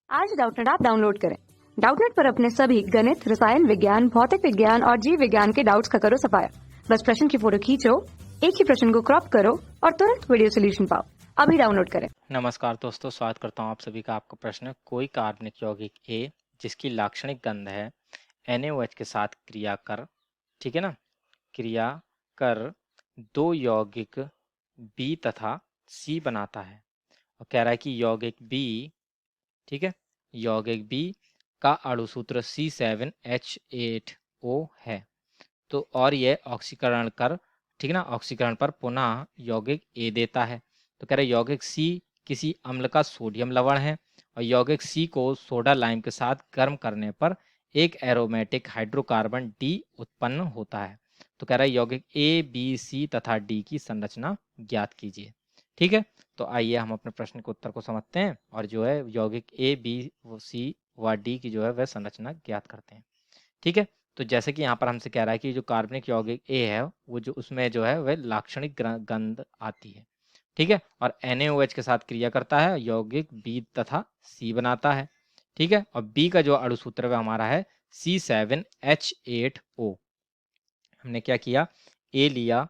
आज Doubtnut app download करें। Doubtnut पर अपने सभी गणित, रसायन विज्ञान, भौतिक विज्ञान और जीव विज्ञान के डाउट्स का करो सफाया। बस प्रश्न की फोटो खींचो, एक ही प्रश्न को क्रॉप करो और तुरंत वीडियो सोल्यूशन पाओ। अभी डाउनलोड करें। नमस्कार दोस्तों, स्वागत करता हूं आप सभी का। आपका प्रश्न, कोई कार्बनिक यौगिक ए जिसकी लाक्षणिक गंध है NaOH के साथ क्रिया कर, ठीक है ना, क्रिया कर दो यौगिक बी तथा सी बनाता है। और कह रहा है कि यौगिक बी, ठीक है, यौगिक बी का अणुसूत्र C7H8O है। तो और ये ऑक्सीकरण कर, ठीक है ना, ऑक्सीकरण पर पुनः यौगिक ए देता है। तो कह रहे यौगिक सी किसी अम्ल का सोडियम लवण है और यौगिक सी को सोडा लाइम के साथ गर्म करने पर एक एरोमेटिक हाइड्रोकार्बन डी उत्पन्न होता है। तो कह रहा है यौगिक ए, बी, सी तथा डी की संरचना ज्ञात कीजिए। ठीक है, तो आइए हम अपने प्रश्न के उत्तर को समझते हैं और जो है यौगिक ए, बी, सी व डी की जो है वह संरचना ज्ञात करते हैं। ठीक है, तो जैसे कि यहाँ पर हमसे कह रहा है कि जो कार्बनिक यौगिक ए है वो जो उसमें जो है वह लाक्षणिक गंध आती है। ठीक है, और NaOH के साथ क्रिया करता है, यौगिक बी तथा सी बनाता है। ठीक है, और बी का जो अणुसूत्र वह हमारा है C7H8O। हमने क्या किया, ए लिया,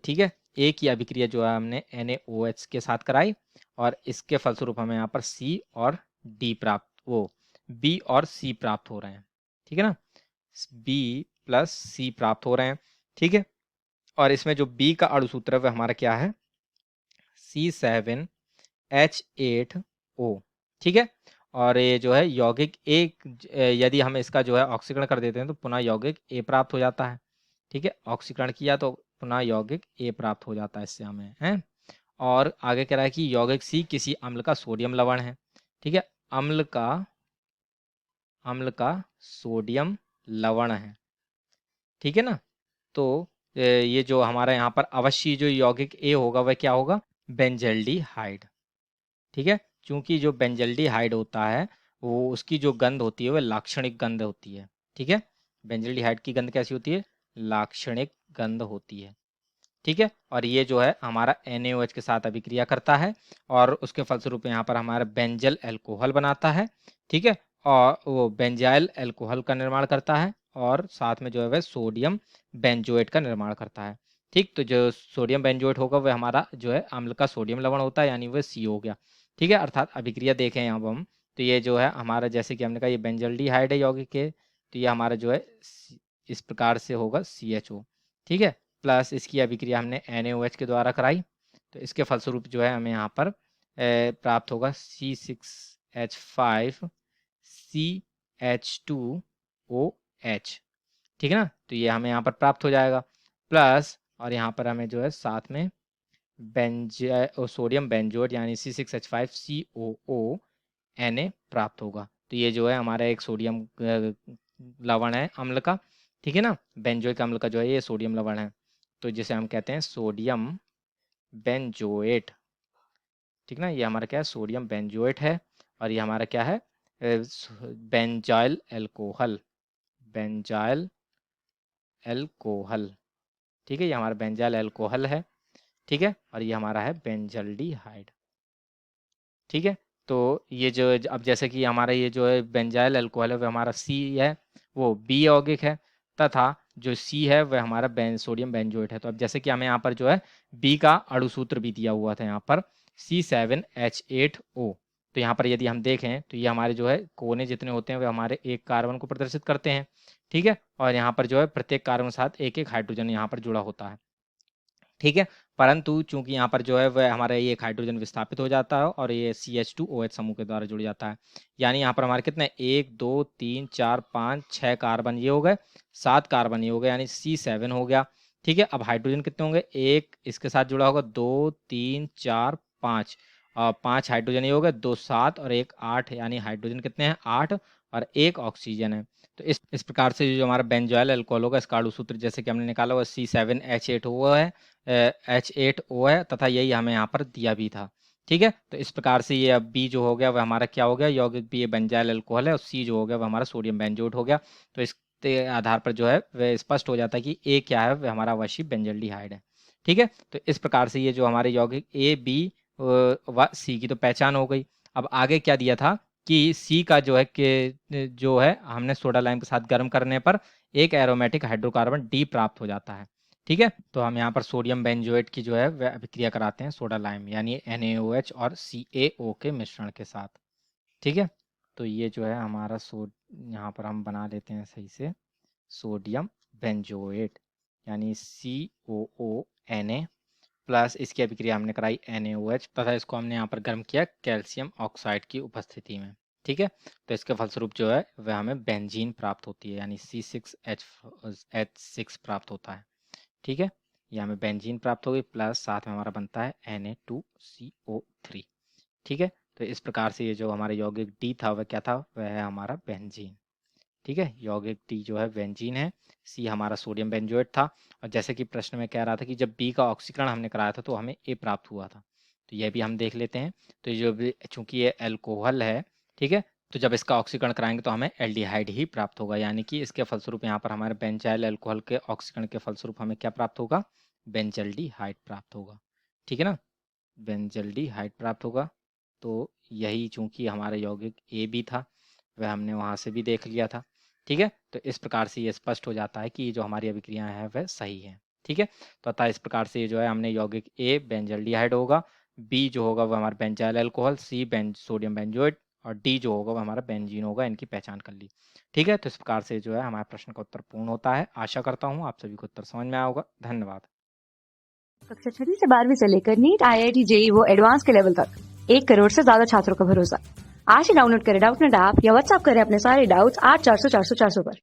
ठीक है, ए की अभिक्रिया जो है हमने NaOH के साथ कराई और इसके फलस्वरूप हमें यहाँ पर सी और डी प्राप्त, वो बी और सी प्राप्त हो रहे हैं। ठीक है ना, बी प्लस सी प्राप्त हो रहे हैं। ठीक है, और इसमें जो बी का अणुसूत्र है वह हमारा क्या है, C7H8O। ठीक है, और ये जो है यौगिक एक, यदि हम इसका जो है ऑक्सीकरण कर देते हैं तो पुनः यौगिक ए प्राप्त हो जाता है। ठीक है, ऑक्सीकरण किया तो पुनः यौगिक ए प्राप्त हो जाता है इससे हमें, है। और आगे कह रहा है कि यौगिक सी किसी अम्ल का सोडियम लवण है। ठीक है, अम्ल का सोडियम लवण है। ठीक है ना, तो ये जो हमारा यहाँ पर अवश्य जो यौगिक ए होगा वह क्या होगा, बेंजल्डिहाइड। ठीक है, क्योंकि जो बेंजल्डिहाइड होता है वो उसकी जो गंध होती है वह लाक्षणिक गंध होती है। ठीक है, बेंजल्डिहाइड की गंध कैसी होती है, लाक्षणिक गंध होती है। ठीक है, और ये जो है हमारा NaOH के साथ अभिक्रिया करता है और उसके फलस्वरूप यहाँ पर हमारा बेंजल अल्कोहल बनाता है। ठीक है, और वो बेंजाइल अल्कोहल का निर्माण करता है और साथ में जो है वह सोडियम बेंजोएट का निर्माण करता है। ठीक, तो जो सोडियम बेंजोएट होगा वह हमारा जो है अम्ल का सोडियम लवण होता है, यानी वह सी हो गया। ठीक है, अर्थात अभिक्रिया देखें यहाँ पर हम, तो ये जो है हमारा, जैसे कि हमने कहा ये बेंजल्डिहाइड है यौगिक के, तो ये हमारा जो है इस प्रकार से होगा CHO। ठीक है, प्लस इसकी अभिक्रिया हमने NaOH के द्वारा कराई, तो इसके फलस्वरूप जो है हमें यहाँ पर प्राप्त होगा C6H5CH2OH। ठीक है ना, तो ये हमें यहाँ पर प्राप्त हो जाएगा, प्लस और यहाँ पर हमें जो है साथ में सोडियम बेंजोएट यानी C6H5COO Na प्राप्त होगा। तो ये जो है हमारा एक सोडियम लवण है अम्ल का। ठीक है ना, बेंजोइक अम्ल का जो है ये सोडियम लवण है, तो जिसे हम कहते हैं सोडियम बेंजोएट। ठीक ना, ये हमारा क्या है, सोडियम बेंजोएट है और ये हमारा क्या है, बेंजाइल अल्कोहल, बेंजाइल अल्कोहल। ठीक है, ये हमारा बेंजाइल अल्कोहल है। ठीक है, और ये हमारा है बेंजल्डिहाइड। ठीक है, तो ये जो अब जैसे कि हमारा ये जो है बेंजाइल अल्कोहल है वह हमारा सी है, वो बी यौगिक है, तथा जो सी है वह हमारा सोडियम बेंजोएट है। तो अब जैसे कि हमें यहाँ पर जो है बी का अणुसूत्र भी दिया हुआ था यहाँ पर C7H8O। तो यहाँ पर यदि हम देखें तो ये हमारे जो है कोने जितने होते हैं वे हमारे एक कार्बन को प्रदर्शित करते हैं। ठीक है, और यहाँ पर जो है प्रत्येक कार्बन के साथ एक एक हाइड्रोजन यहाँ पर जुड़ा होता है। ठीक है, परंतु चूंकि यहाँ पर जो है वह हमारा ये एक हाइड्रोजन विस्थापित हो जाता है और ये CH2OH समूह के द्वारा जुड़ जाता है। यानी यहाँ पर हमारे कितने, 1 2 3 4 5 6 कार्बन ये हो गए, 7 कार्बन ये हो गए, यानी C7 हो गया। ठीक है, अब हाइड्रोजन कितने होंगे, एक इसके साथ जुड़ा होगा, 2 3 4 5, और 5 हाइड्रोजन ये हो गए, 2 7 और 1 8, यानी हाइड्रोजन कितने हैं, 8 और 1 ऑक्सीजन है। तो इस प्रकार से जो हमारा बेंजोइल अल्कोहल होगा इसका अणुसूत्र जैसे कि हमने निकाला हुआ C7H8O है, H8O है, तथा यही हमें यहाँ पर दिया भी था। ठीक है, तो इस प्रकार से ये अब बी जो हो गया वह हमारा क्या हो गया, यौगिक बी ये बेंजाइल अल्कोहल है, और सी जो हो गया वह हमारा सोडियम बेंजोएट हो गया। तो इसके आधार पर जो है वह स्पष्ट हो जाता है कि ए क्या है, वह हमारा अवश्य बेंजल्डिहाइड है। ठीक है, तो इस प्रकार से ये जो हमारे यौगिक ए, बी व सी की तो पहचान हो गई। अब आगे क्या दिया था कि सी का जो है कि जो है हमने सोडा लाइम के साथ गर्म करने पर एक एरोमेटिक हाइड्रोकार्बन डी प्राप्त हो जाता है। ठीक है, तो हम यहाँ पर सोडियम बेंजोएट की जो है वह अभिक्रिया कराते हैं सोडा लाइम यानी NaOH और CaO के मिश्रण के साथ। ठीक है, तो ये जो है हमारा यहाँ पर हम बना लेते हैं सही से सोडियम बेंजोएट यानी COONA प्लस इसकी अभिक्रिया हमने कराई NaOH तथा इसको हमने यहाँ पर गर्म किया कैल्शियम ऑक्साइड की उपस्थिति में। ठीक है, तो इसके फलस्वरूप जो है वह हमें बेंजीन प्राप्त होती है यानी C6H6 प्राप्त होता है। ठीक है, ये हमें बेंजीन प्राप्त होगी प्लस साथ में हमारा बनता है Na2CO3। ठीक है, तो इस प्रकार से ये जो हमारा यौगिक डी था वह क्या था, वह है हमारा बेंजीन। ठीक है, यौगिक डी जो है बेंजीन है, सी हमारा सोडियम बेंजोएट था और जैसे कि प्रश्न में कह रहा था कि जब बी का ऑक्सीकरण हमने कराया था तो हमें ए प्राप्त हुआ था, तो यह भी हम देख लेते हैं। तो ये जो भी चूंकि ये एल्कोहल है, ठीक है, तो जब इसका ऑक्सीकरण कराएंगे तो हमें एल्डिहाइड ही प्राप्त होगा यानी कि इसके फलस्वरूप यहाँ पर हमारे बेंजाइल अल्कोहल के ऑक्सीकरण के फलस्वरूप हमें क्या प्राप्त होगा, बेंजल्डिहाइड प्राप्त होगा। ठीक है ना, बेंजल्डिहाइड प्राप्त होगा। तो यही चूंकि हमारा यौगिक ए भी था वह हमने वहाँ से भी देख लिया था। ठीक है, तो इस प्रकार से ये स्पष्ट हो जाता है कि ये जो हमारी अभिक्रियाएं हैं वह सही है। ठीक है, तो अतः इस प्रकार से ये जो है हमने यौगिक ए बेंजल्डिहाइड होगा, बी जो होगा वह हमारा benzyl alcohol, C sodium benzoate और डी जो होगा वह हमारा बेंजीन होगा, इनकी पहचान कर ली। ठीक है, तो इस प्रकार से जो है हमारे प्रश्न का उत्तर पूर्ण होता है। आशा करता हूँ आप सभी को उत्तर समझ में आया होगा। धन्यवाद। कक्षा 6 से 12वीं से लेकर नीट, IIT, JEE वो एडवांस के लेवल तक 1 करोड़ से ज्यादा छात्रों का भरोसा। आज ही डाउनलोड करें डाउटनेट ऐप या व्हाट्सएप करें अपने सारे डाउट्स 8400 400 400 पर।